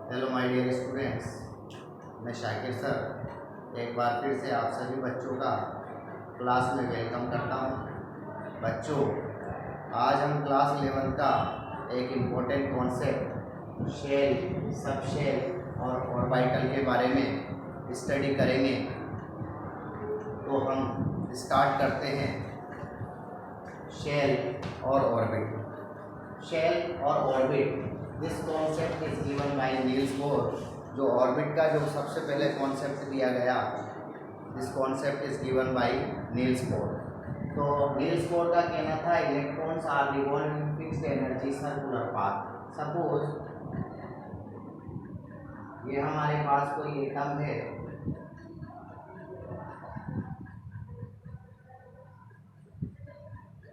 Hello my dear students, मैं Shakir sir एक बार फिर से आप सभी बच्चों का क्लास में वेलकम करता हूं। बच्चों, आज हम क्लास 11 का एक important concept shell, sub shell और ऑर्बिटल के बारे में स्टडी करेंगे। तो हम स्टार्ट करते हैं। शेल और ऑर्बिट। शेल और orbit, this concept is given by Niels Bohr. जो ऑर्बिट का जो सबसे पहले कॉन्सेप्ट दिया गया, this concept is given by Niels Bohr. तो नील्स बोर का कहना था electrons are revolving in fixed energy circular path. Suppose ये हमारे पास कोई एटम है,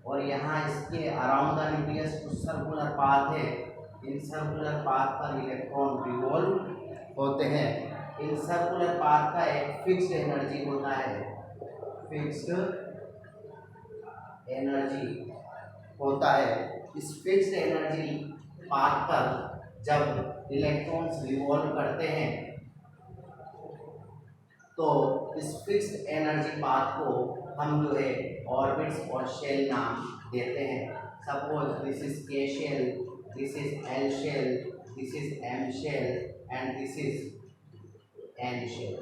और यहाँ इसके अराउंड द न्यूक्लियस कुछ सर्कुलर पाथ है। इन सर्कुलर पाथ पर इलेक्ट्रॉन रिवॉल्व होते हैं। इन सर्कुलर पाथ का एक फिक्स्ड एनर्जी होता है, फिक्स्ड एनर्जी होता है। इस फिक्स्ड एनर्जी पाथ पर जब इलेक्ट्रॉन्स रिवॉल्व करते हैं तो इस फिक्स्ड एनर्जी पाथ को हम जो है ऑर्बिट्स और शेल नाम देते हैं। Suppose this is K shell, this is L shell, this is M shell and this is N shell.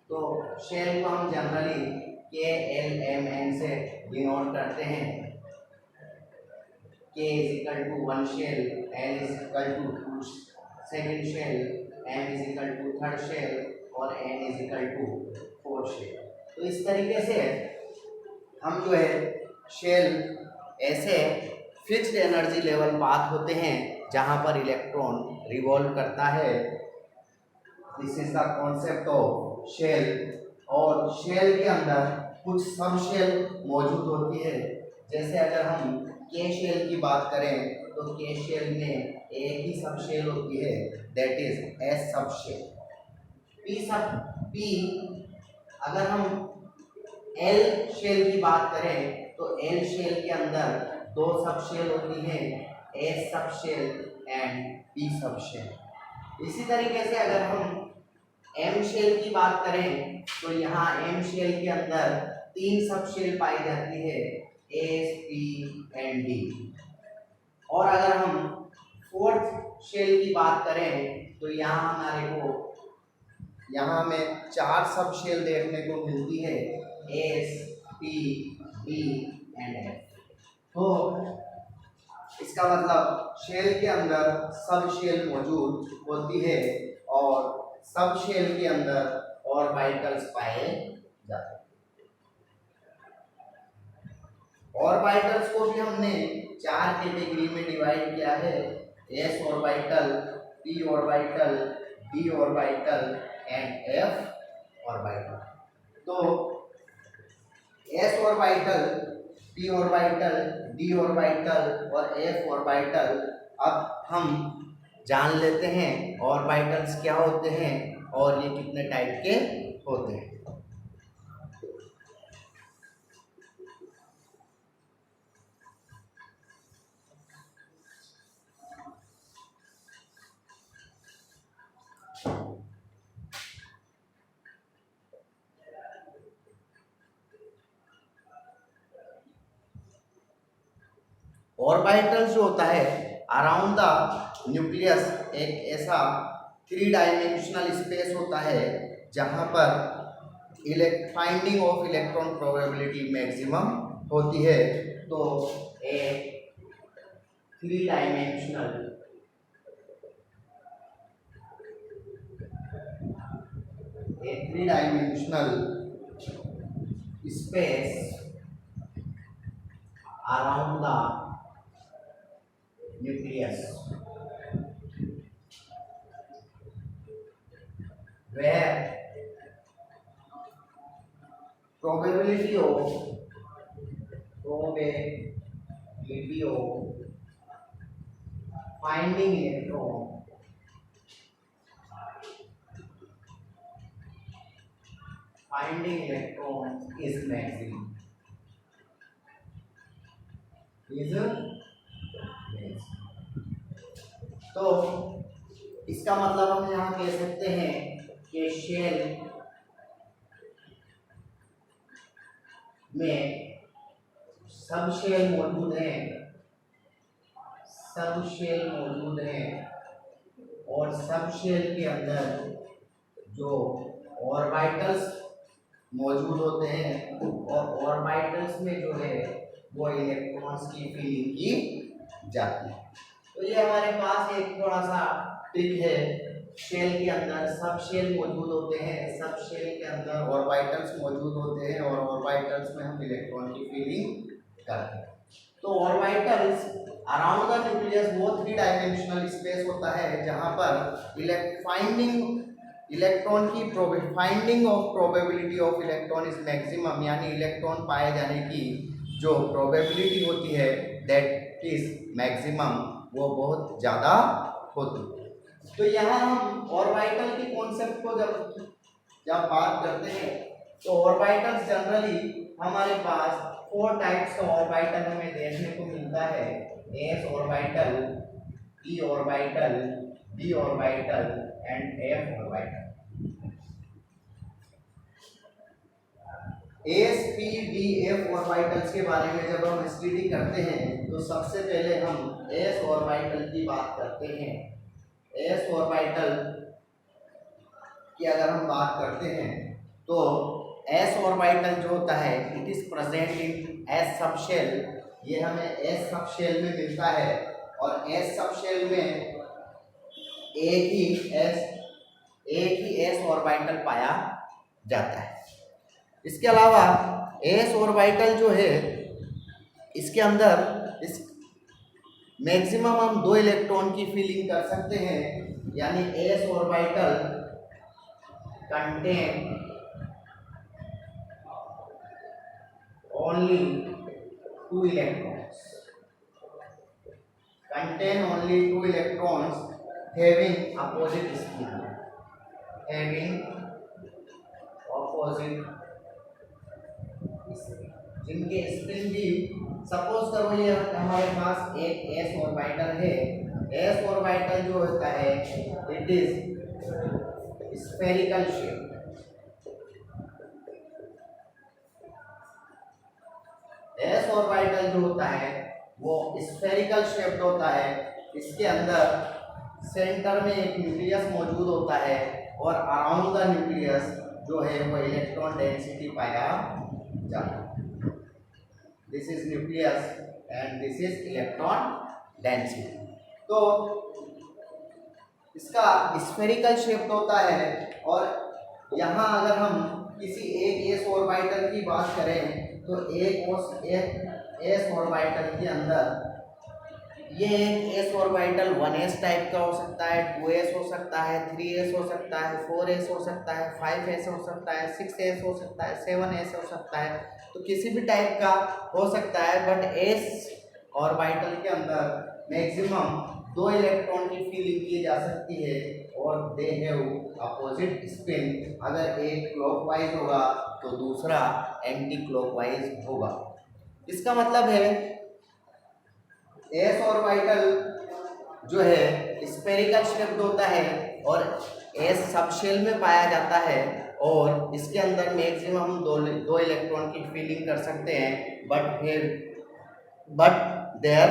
तो शेल को हम generally K L M N से डिनोट करते हैं। K is equal to 1 shell, L is equal to 2 second shell, M is equal to 3rd shell और N is equal to 4th shell. तो इस तरीके से हम जो है शेल ऐसे फिक्स्ड एनर्जी लेवल पाथ होते हैं जहां पर इलेक्ट्रॉन रिवॉल्व करता है। This is the concept of shell. और शेल के अंदर कुछ सब शेल मौजूद होती है। जैसे अगर हम के शेल की बात करें तो के शेल में एक ही सब शेल होती है, that is S sub shell. P अगर हम एल शेल की बात करें तो एल शेल के अंदर 2 सब शेल होती है, S sub shell and P sub shell. इसी तरीके से अगर हम एम शेल की बात करें तो यहाँ एम शेल के अंदर 3 सब शेल पाई जाती है, एस पी एंड डी। और अगर हम 4th शेल की बात करें तो यहाँ हमारे को यहाँ में 4 सब शेल देखने को मिलती है, S P D and F. तो इसका मतलब शेल के अंदर सब शेल मौजूद होती है और सब शेल के अंदर ऑर्बिटल्स पाए जाते हैं। ऑर्बिटल्स को भी हमने 4 कैटेगरी में डिवाइड किया है, S orbital, P orbital, D orbital and F orbital. तो S orbital, P orbital, D orbital और एफ ऑर्बिटल। अब हम जान लेते हैं ऑर्बिटल्स क्या होते हैं और ये कितने टाइप के होते हैं। ऑर्बिटल्स जो होता है अराउंड द न्यूक्लियस एक ऐसा 3 डायमेंशनल स्पेस होता है जहां पर finding of electron probability maximum होती है। तो एक 3 dimensional space around the nucleus where probability of finding electron is maximum. तो इसका मतलब हम यहाँ कह सकते हैं कि शेल में सब शेल मौजूद हैं, सब शेल मौजूद हैं और सब शेल के अंदर जो ऑर्बिटल्स मौजूद होते हैं और ऑर्बिटल्स में जो है वो इलेक्ट्रॉन्स की फीलिंग की जाती है। तो ये हमारे पास एक थोड़ा सा ट्रिक है। शेल के अंदर सब शेल मौजूद होते हैं, सब शेल के अंदर ऑर्बिटल्स मौजूद होते हैं और ऑर्बिटल्स में हम इलेक्ट्रॉन की फीलिंग करते हैं। तो ऑर्बिटल्स अराउंड द न्यूक्लियस वो 3 डायमेंशनल स्पेस होता है जहां पर finding of probability of electron is maximum, यानी इलेक्ट्रॉन पाए जाने की जो प्रोबेबिलिटी होती है दैट इज मैक्सिमम, वो बहुत ज़्यादा होती है। तो यहाँ हम ऑर्बिटल के कॉन्सेप्ट को जब बात करते हैं तो ऑर्बिटल्स जनरली हमारे पास 4 टाइप्स का ऑर्बिटल हमें देखने को मिलता है। S orbital, P orbital, D orbital and F orbital. S, P, D, F orbitals के बारे में जब हम स्टडी करते हैं तो सबसे पहले हम एस ऑर्बिटल की बात करते हैं। एस ऑर्बिटल की अगर हम बात करते हैं तो एस ऑर्बिटल जो होता है it is present in S subshell. ये हमें एस सबशेल में मिलता है और एस सबशेल में एक ही एस ऑर्बिटल पाया जाता है। इसके अलावा एस ऑर्बिटल जो है इसके अंदर मैक्सिमम हम 2 इलेक्ट्रॉन की फीलिंग कर सकते हैं, यानी S orbital contain only 2 electrons, contain only 2 electrons having opposite spin, जिनके स्पिन भी सपोज करो ये हमारे पास एक एस ऑर्बिटल है। एस ऑर्बिटल जो होता है it is spherical shape. S orbital जो होता है वो स्फेरिकल शेप्ड होता है। इसके अंदर सेंटर में एक न्यूक्लियस मौजूद होता है और अराउंड द न्यूक्लियस जो है वो इलेक्ट्रॉन डेंसिटी पाया जाता है। This is nucleus and this is electron density. तो इसका स्फेरिकल शेप्ड होता है और यहाँ अगर हम किसी एक एस ऑर्बिटल की बात करें तो एक एस ऑर्बिटल के अंदर ये एक एस ऑर्बिटल 1s टाइप का हो सकता है, 2s हो सकता है, 3s हो सकता है, 4s हो सकता है, 5s हो सकता है, 6s हो सकता है, 7s हो सकता है। तो किसी भी टाइप का हो सकता है, बट एस ऑर्बिटल के अंदर मैक्सिमम 2 इलेक्ट्रॉन की फीलिंग की जा सकती है और दे हैव अपोजिट स्पिन। अगर एक क्लॉकवाइज होगा तो दूसरा एंटी क्लॉकवाइज होगा। इसका मतलब है एस ऑर्बिटल जो है स्फेरिकल शेप्ड होता है और एस सबशेल में पाया जाता है और इसके अंदर मैक्सिमम हम 2 इलेक्ट्रॉन की फीलिंग कर सकते हैं, बट देयर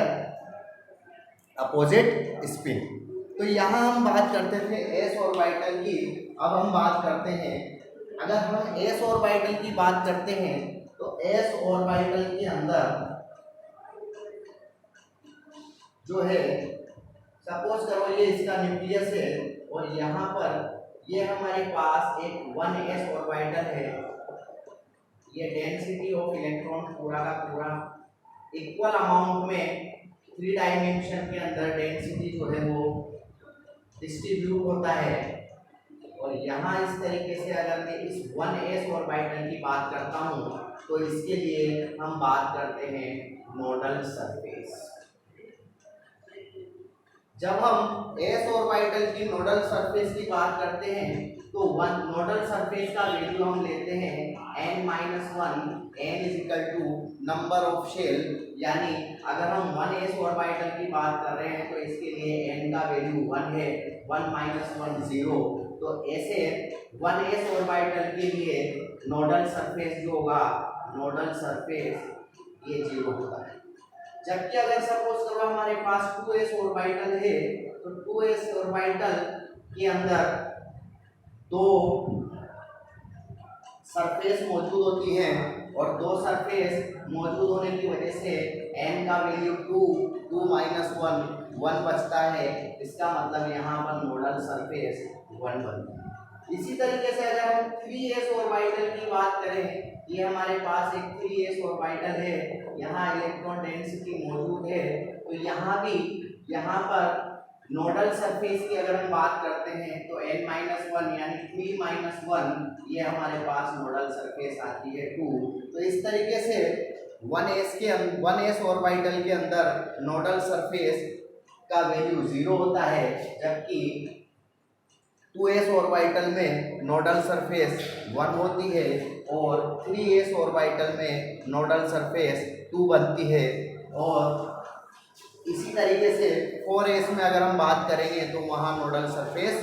अपोजिट स्पिन। तो यहाँ हम बात करते थे एस ऑर्बिटल की। अब हम बात करते हैं, अगर हम एस ऑर्बिटल की बात करते हैं तो एस ऑर्बिटल के अंदर जो है सपोज करो ये इसका न्यूक्लियस है और यहाँ पर ये हमारे पास एक 1s ऑर्बिटल है। ये डेंसिटी ऑफ इलेक्ट्रॉन पूरा का पूरा इक्वल अमाउंट में 3 डायमेंशन के अंदर डेंसिटी जो है वो डिस्ट्रीब्यूट होता है। और यहाँ इस तरीके से अगर मैं इस 1s ऑर्बिटल की बात करता हूँ तो इसके लिए हम बात करते हैं नोडल सरफेस। जब हम एस ऑर्बिटल की नोडल सरफेस की बात करते हैं तो वन नोडल सरफेस का वैल्यू हम लेते हैं n-1, n is equal to number of shell, यानी अगर हम 1s ऑर्बिटल की बात कर रहे हैं तो इसके लिए n का वैल्यू 1 है, 1 - 1 0। तो ऐसे 1s ऑर्बिटल के लिए नोडल सरफेस जो होगा, नोडल सरफेस ये 0 होता है। जबकि अगर सपोज करो हमारे पास 2s ऑर्बिटल है तो 2s ऑर्बिटल के अंदर दो सरफेस मौजूद होती हैं और दो सरफेस मौजूद होने की वजह से n का वैल्यू 2 1 बचता है। इसका मतलब यहाँ पर नोडल सरफेस 1 बनता है। इसी तरीके से अगर हम 3s ऑर्बिटल की बात करें, ये हमारे पास एक 3s ऑर्बिटल है, यहाँ इलेक्ट्रॉन डेंसिटी मौजूद है, तो यहाँ पर नोडल सरफेस की अगर हम बात करते हैं तो n-1 यानी 3 - 1 ये हमारे पास नोडल सरफेस आती है 2। तो इस तरीके से 1s ऑर्बिटल के अंदर नोडल सरफेस का वैल्यू 0 होता है, जबकि 2s ऑर्बिटल में नोडल सरफेस 1 होती है और 3s ऑर्बिटल में नोडल सरफेस 2 बनती है। और इसी तरीके से 4s में अगर हम बात करेंगे तो वहाँ नोडल सरफेस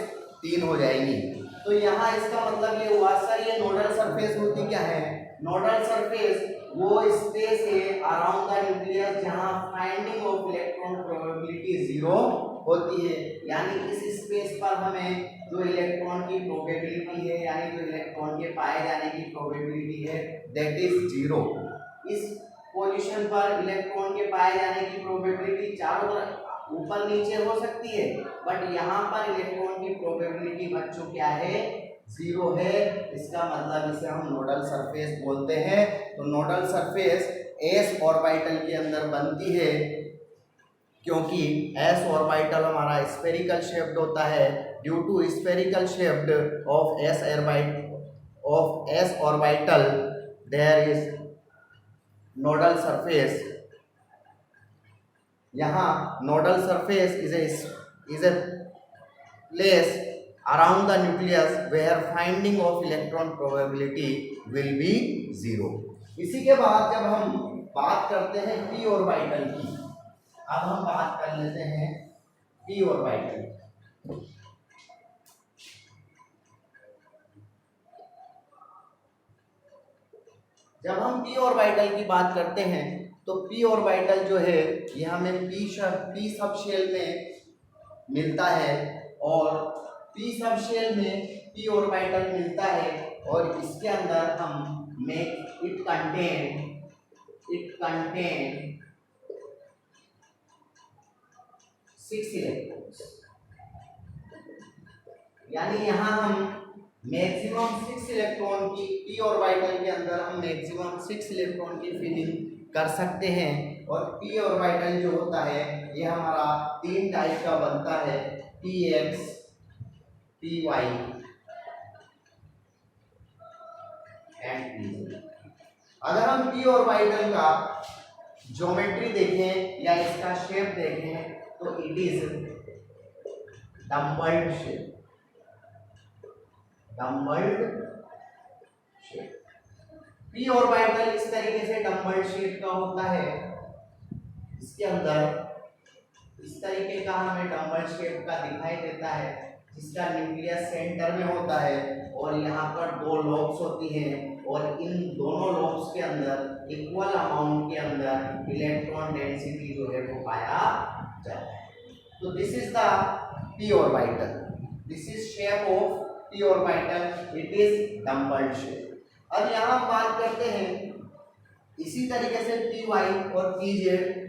3 हो जाएगी। तो यहाँ इसका मतलब ये हुआ सर, ये नोडल सरफेस होती क्या है? नोडल सरफेस वो स्पेस है अराउंड द न्यूक्लियस जहाँ फाइंडिंग ऑफ इलेक्ट्रॉन प्रोबेबिलिटी 0 होती है, यानी इस स्पेस पर हमें जो इलेक्ट्रॉन की प्रोबेबिलिटी है, यानी जो इलेक्ट्रॉन के पाए जाने की प्रोबेबिलिटी है, दैट इज 0। इस पोजीशन पर इलेक्ट्रॉन के पाए जाने की प्रोबेबिलिटी चारों तरफ ऊपर नीचे हो सकती है, बट यहाँ पर इलेक्ट्रॉन की प्रोबेबिलिटी बच्चों क्या है? 0 है। इसका मतलब इसे हम नोडल सरफेस बोलते हैं। तो नोडल सरफेस एस ऑर्बिटल के अंदर बनती है क्योंकि एस ऑर्बिटल हमारा स्फेरिकल शेप्ड होता है। Due to spherical shaped of S orbital there is nodal surface. यहाँ nodal surface is a place around the nucleus where finding of electron probability will be 0। इसी के बाद जब हम बात करते हैं पी ऑर्बिटल की, अब हम बात कर लेते हैं पी ऑर्बिटल। जब हम पी ऑर्बिटल की बात करते हैं तो पी ऑर्बिटल जो है ये हमें पी सब शेल में मिलता है और पी सब शेल में पी ऑर्बिटल मिलता है और इसके अंदर हम मेक इट कंटेन 6 इलेक्ट्रॉन्स, यानी यहाँ हम मैक्सिमम 6 इलेक्ट्रॉन की पी ऑर्बिटल के अंदर हम मैक्सिमम 6 इलेक्ट्रॉन की फिलिंग कर सकते हैं। और पी ऑर्बिटल जो होता है ये हमारा 3 टाइप का बनता है, px, py एंड pz। अगर हम पी ऑर्बिटल का ज्योमेट्री देखें या इसका शेप देखें तो it is dumbbelled shape. P orbital इस तरीके से डम्बल्ड शेप का होता है। इसके अंदर इस तरीके का हमें डम्बल शेप का दिखाई देता है, जिसका न्यूक्लियस सेंटर में होता है और यहाँ पर 2 लॉब्स होती हैं और इन दोनों लॉब्स के अंदर इक्वल अमाउंट के अंदर इलेक्ट्रॉन डेंसिटी जो है वो पाया जाता है। तो this is the P orbital, this is shape of P orbital, it is dumbbelled shape. अब यहाँ हम बात करते हैं इसी तरीके से पी वाई और पी जेड।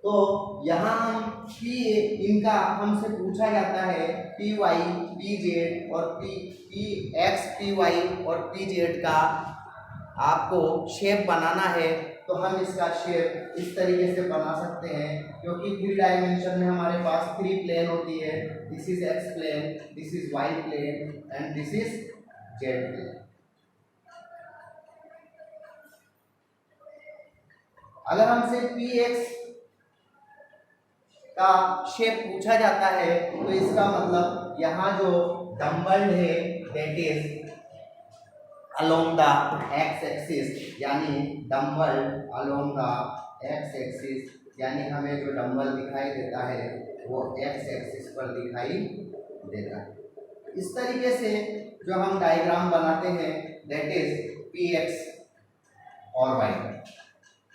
तो यहाँ हम पी इनका हमसे पूछा जाता है पी वाई पी जेड और पी एक्स पी वाई और पी जेड का आपको शेप बनाना है, तो हम इसका शेप इस तरीके से बना सकते हैं क्योंकि 3 डायमेंशन में हमारे पास 3 प्लेन होती है। This is X plane, this is Y plane and this is Z plane. अगर हमसे पी एक्स का शेप पूछा जाता है तो इसका मतलब यहाँ जो डंबल है that is along the X axis, यानी dumbbell along the X axis, यानी हमें जो डंबल दिखाई देता है वो एक्स एक्सिस पर दिखाई देता है। इस तरीके से जो हम डायग्राम बनाते हैं that is P x orbital.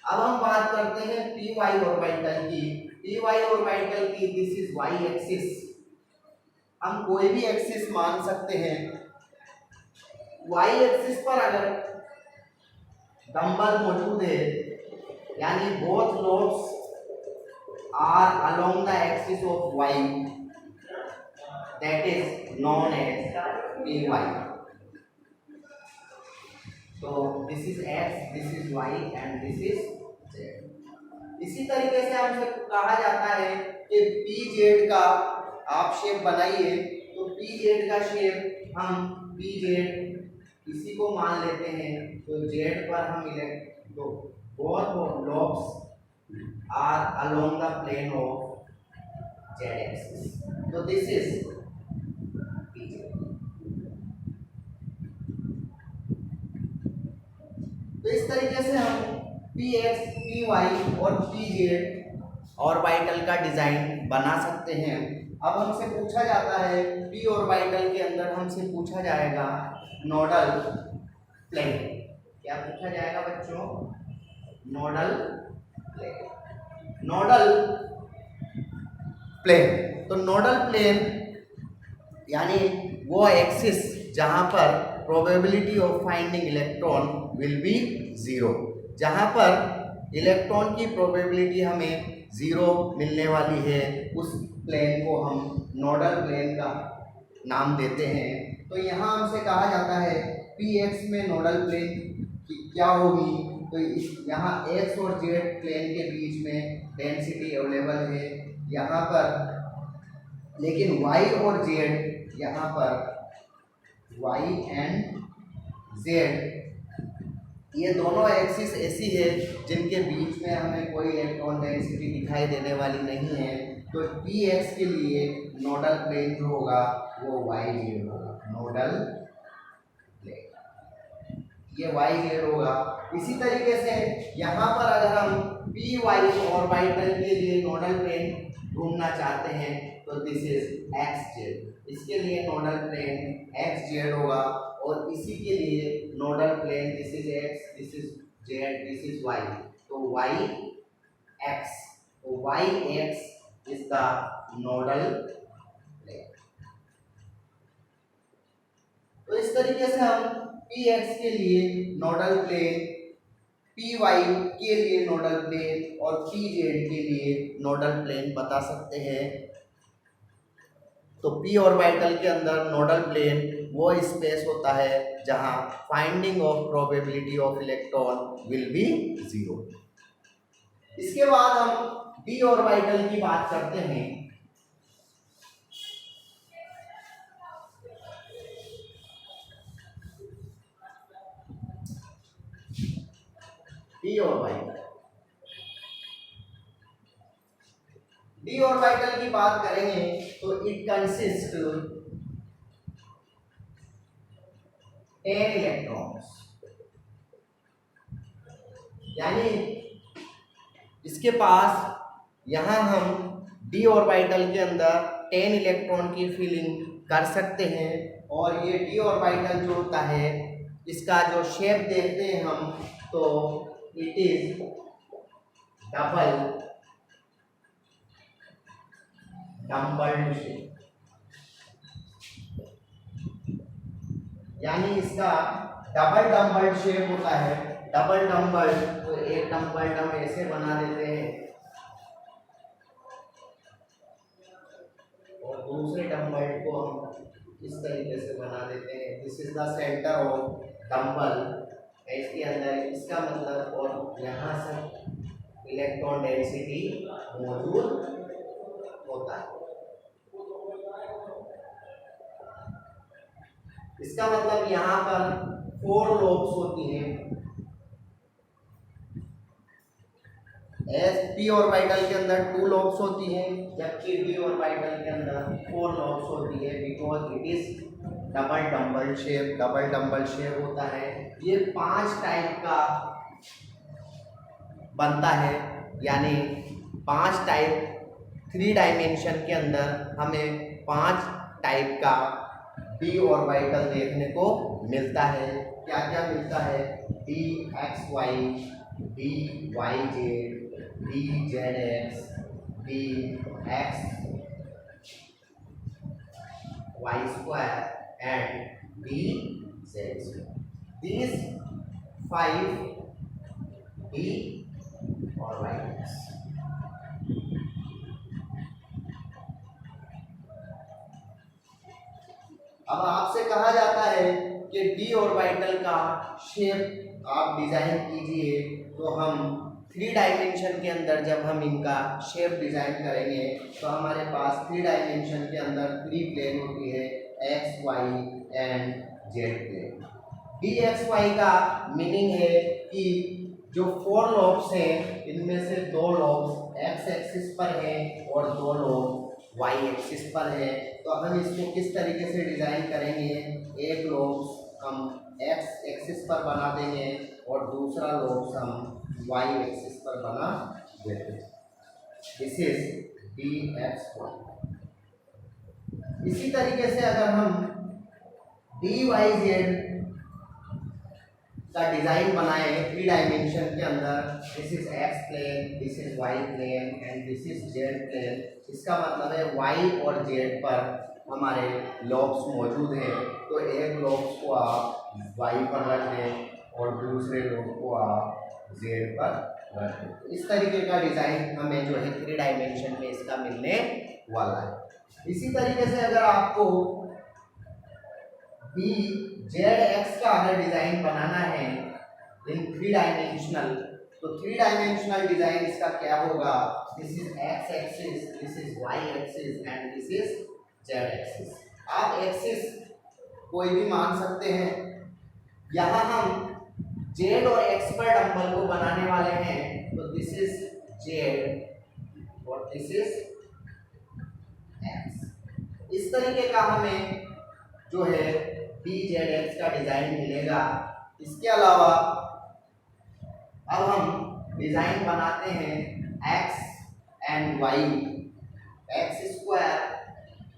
अब हम बात करते हैं पी वाई ऑर्बिटल की। पी वाई ऑर्बिटल की दिस इज वाई एक्सिस। हम कोई भी एक्सिस मान सकते हैं। वाई एक्सिस पर अगर डंबल मौजूद है यानी both lobes are along the axis of Y, that is known as P Y. तो this is X, this is Y and this is Z. इसी तरीके से हमसे कहा जाता है कि पी जेड का आप शेप बनाइए, तो पी जेड का शेप हम पी जेड इसी को मान लेते हैं। तो जेड पर हम तो both lobes are along the plane of Z axis, तो दिस इज पी जेड। तो इस तरीके से हम पी एक्स, पी वाई और पी जेड ऑर्बिटल का डिजाइन बना सकते हैं। अब हमसे पूछा जाता है पी ऑर्बिटल के अंदर हमसे पूछा जाएगा नोडल प्लेन। क्या पूछा जाएगा बच्चों? Nodal plane. नोडल प्लेन, तो नोडल प्लेन यानी वो एक्सिस जहां पर probability of finding electron will be zero, जहां पर इलेक्ट्रॉन की प्रोबेबिलिटी हमें जीरो मिलने वाली है, उस प्लेन को हम नोडल प्लेन का नाम देते हैं। तो यहाँ हमसे कहा जाता है पी एक्स में नोडल प्लेन की क्या होगी, तो इस यहाँ एक्स और जेड प्लेन के बीच में डेंसिटी अवेलेबल है यहाँ पर, लेकिन वाई और जेड यहाँ पर वाई एंड जेड ये दोनों एक्सिस ऐसी है जिनके बीच में हमें कोई इलेक्ट्रॉन डेंसिटी दिखाई देने वाली नहीं है। तो पी एक्स के लिए नोडल प्लेन जो होगा वो वाई जेड होगा, नोडल प्लेन ये वाई जेड होगा। इसी तरीके से यहाँ पर अगर हम पी वाई ऑर्बिटल के लिए नोडल प्लेन ढूंढना चाहते हैं तो दिस इज एक्स जेड, इसके लिए नोडल प्लेन एक्स जेड होगा। और इसी के लिए nodal plane this is X, this is Z, this is Y, तो वाई एक्स, तो Y X is the nodal plane. तो इस तरीके से हम पी एक्स के लिए नोडल प्लेन, पी वाई के लिए नोडल प्लेन और पी जेड के लिए नोडल प्लेन बता सकते हैं। तो पी ऑर्बिटल के अंदर नोडल प्लेन वो स्पेस होता है जहां finding of probability of electron will be zero. इसके बाद हम डी ऑर्बिटल की बात करते हैं। डी ऑर्बिटल, डी ऑर्बिटल की बात करेंगे तो इट कंसिस्ट 10 इलेक्ट्रॉन्स, यानी इसके पास यहाँ हम डी ऑर्बिटल के अंदर 10 इलेक्ट्रॉन की फिलिंग कर सकते हैं। और ये डी ऑर्बिटल जो होता है इसका जो शेप देखते हैं हम तो इट इज डम्बल्ड शेप, यानी इसका डबल डम्बल्ड शेप होता है। डबल डम्बल्ड, तो एक डम्बल्ड हम ऐसे बना देते हैं और दूसरे डम्बल्ड को हम इस तरीके से बना देते हैं। This is the centre of dumbbell, इसके अंदर इसका मतलब और यहाँ से इलेक्ट्रॉन डेंसिटी मौजूद होता है। इसका मतलब यहाँ पर 4 लोब्स होती हैं, एस पी ऑर्बिटल के अंदर 2 लॉब्स होती हैं, जबकि डी ऑर्बिटल के अंदर 4 लॉब्स होती है, because it is double double shape होता है। ये 5 टाइप का बनता है, यानी 5 टाइप 3 डायमेंशन के अंदर हमें 5 टाइप का डी ऑर्बिटल देखने को मिलता है। क्या क्या मिलता है? D X Y, D Y Z, D Z X, D X Y square and D Z square. These 5 D orbitals. अब आपसे कहा जाता है कि डी ऑर्बिटल का शेप आप डिजाइन कीजिए, तो हम 3 डायमेंशन के अंदर जब हम इनका शेप डिजाइन करेंगे तो हमारे पास 3 डायमेंशन के अंदर 3 प्लेन होती है, X Y and Z plane. D X Y का मीनिंग है कि जो 4 लॉब्स हैं इनमें से 2 लॉब्स एक्स एक्सिस पर हैं और 2 लॉब वाई एक्सिस पर है। तो हम इसको किस तरीके से डिज़ाइन करेंगे? एक लॉब्स हम एक्स एक्सिस पर बना देंगे और दूसरा लॉब्स हम वाई एक्सिस पर बना देते हैं। This is D X Y. इसी तरीके से अगर हम डी वाई जेड का डिजाइन बनाए 3 डायमेंशन के अंदर, this is X plane, this is Y plane and this is Z plane. इसका मतलब है वाई और जेड पर हमारे लॉब्स मौजूद हैं, तो एक लॉब्स को आप वाई पर रख दें और दूसरे लॉब को आप जेड पर रख दें। तो इस तरीके का डिजाइन हमें जो है 3 डायमेंशन में इसका मिलने वाला है। इसी तरीके से अगर आपको डी जेड एक्स का अगर डिजाइन बनाना है इन 3 डायमेंशनल, तो 3 डायमेंशनल डिजाइन इसका क्या होगा? This is X axis, this is Y axis and this is Z axis. आप एक्सिस कोई भी मान सकते हैं। यहाँ हम जेड और एक्स पर डंबल को बनाने वाले हैं, तो दिस इज जेड और दिस इज एक्स। इस तरीके का हमें जो है डी जेड एक्स का डिजाइन मिलेगा। इसके अलावा अब हम डिजाइन बनाते हैं X and Y, X square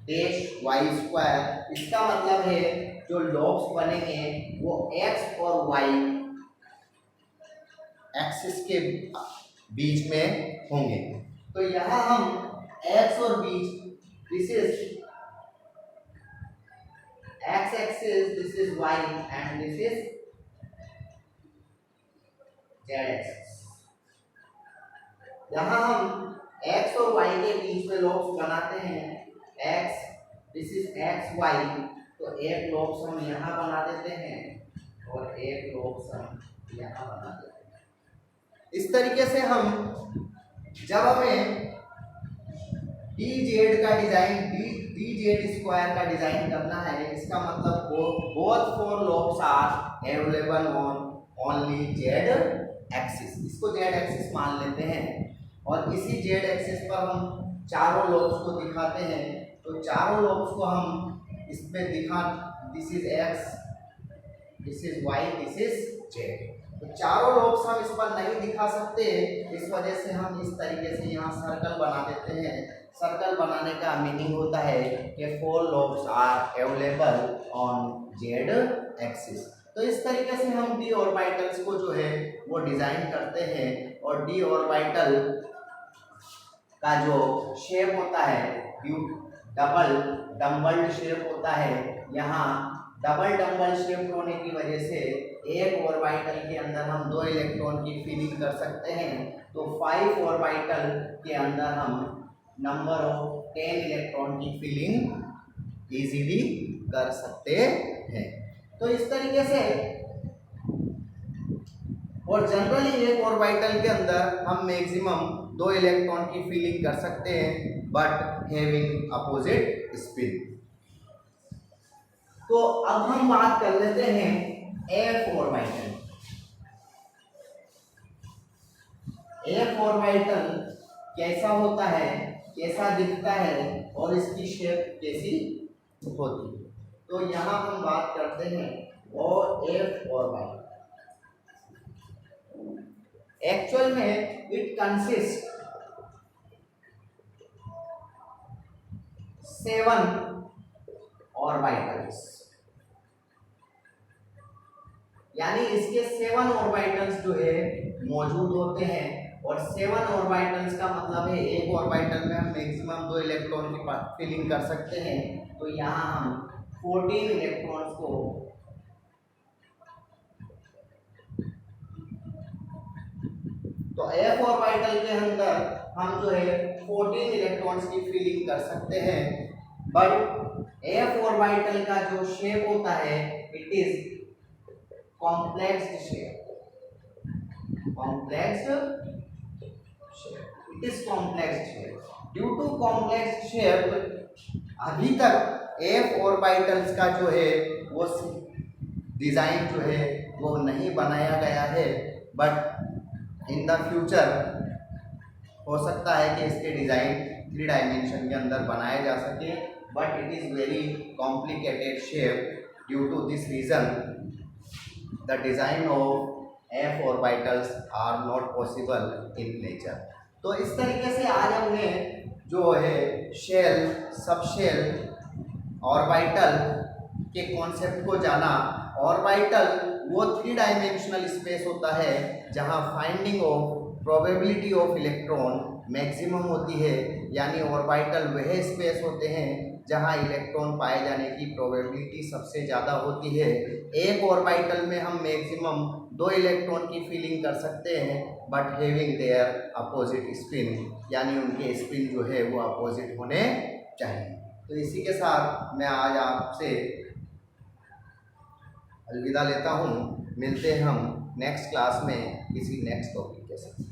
dash Y square. इसका मतलब है जो लॉब्स बनेंगे वो एक्स और वाई एक्सिस के बीच में होंगे। तो यहाँ हम एक्स और बीच, this is x axis, this is y and this is z axis। यहाँ हम x और y के बीच में लॉब्स बनाते हैं। x, this is x y, तो एक लॉब्स हम यहाँ बना देते हैं और एक लॉब्स हम यहाँ बना देते हैं। इस तरीके से हम जब हमें डी जेड का डिजाइन, डी जेड स्क्वायर का डिजाइन करना है, इसका मतलब both 4 lobes are available on only Z axis. इसको जेड एक्सिस मान लेते हैं और इसी जेड एक्सिस पर हम चारों लॉब्स को दिखाते हैं। तो चारों लॉब्स को हम इस पे दिखा, this is X, this is Y, this is Z. तो चारों लॉब्स हम इस पर नहीं दिखा सकते, इस वजह से हम इस तरीके से यहाँ सर्कल बना देते हैं। सर्कल बनाने का मीनिंग होता है कि 4 lobes are available on Z axis. तो इस तरीके से हम डी ऑर्बिटल्स को जो है वो डिजाइन करते हैं और डी ऑर्बिटल का जो शेप होता है डबल डम्बल शेप होता है। यहाँ डबल डम्बल शेप होने की वजह से एक ऑर्बिटल के अंदर हम 2 इलेक्ट्रॉन की फिलिंग कर सकते हैं। तो 5 ऑर्बिटल के अंदर हम नंबर ऑफ 10 इलेक्ट्रॉन की फिलिंग इजीली कर सकते हैं। तो इस तरीके से, और जनरली एक ऑर्बिटल के अंदर हम मैक्सिमम 2 इलेक्ट्रॉन की फिलिंग कर सकते हैं, बट हैविंग अपोजिट स्पिन। तो अब हम बात कर लेते हैं एफ ऑर्बिटल। एफ ऑर्बिटल कैसा होता है, कैसा दिखता है और इसकी शेप कैसी होती है। तो यहाँ हम बात करते हैं और एफ ऑर्बिटल। एक्चुअल में इट कंसिस्ट 7 ऑर्बिटल्स, यानी इसके 7 ऑर्बिटल्स जो है मौजूद होते हैं। और 7 ऑर्बिटल्स का मतलब है एक ऑर्बिटल में हम मैक्सिमम 2 इलेक्ट्रॉन की फिलिंग कर सकते हैं। तो यहाँ हम 14 इलेक्ट्रॉन्स को तो एफ ऑर्बिटल के अंदर हम जो है 14 इलेक्ट्रॉन्स की फिलिंग कर सकते हैं। बट एफ ऑर्बिटल का जो शेप होता है it is complex shape, it is complex shape. Due to complex shape अभी तक एफ ऑर्बिटल्स का जो है वो डिजाइन जो है वो नहीं बनाया गया है। बट इन द फ्यूचर हो सकता है कि इसके डिजाइन 3 डायमेंशन के अंदर बनाए जा सके, but it is very complicated shape. Due to this reason the design of F orbitals are not possible in nature. तो इस तरीके से आज हमने जो है शेल, सबशेल, ऑर्बिटल के कॉन्सेप्ट को जाना। ऑर्बिटल वो 3 डायमेंशनल स्पेस होता है जहां finding of probability of electron maximum होती है, यानी ऑर्बिटल वह स्पेस होते हैं जहां इलेक्ट्रॉन पाए जाने की प्रोबेबिलिटी सबसे ज़्यादा होती है। एक ऑर्बिटल में हम मैक्सिमम 2 इलेक्ट्रॉन की फिलिंग कर सकते हैं, but having their opposite spin, यानी उनके स्पिन जो है वो अपोजिट होने चाहिए। तो इसी के साथ मैं आज आपसे अलविदा लेता हूँ। मिलते हैं हम नेक्स्ट क्लास में किसी नेक्स्ट टॉपिक के साथ।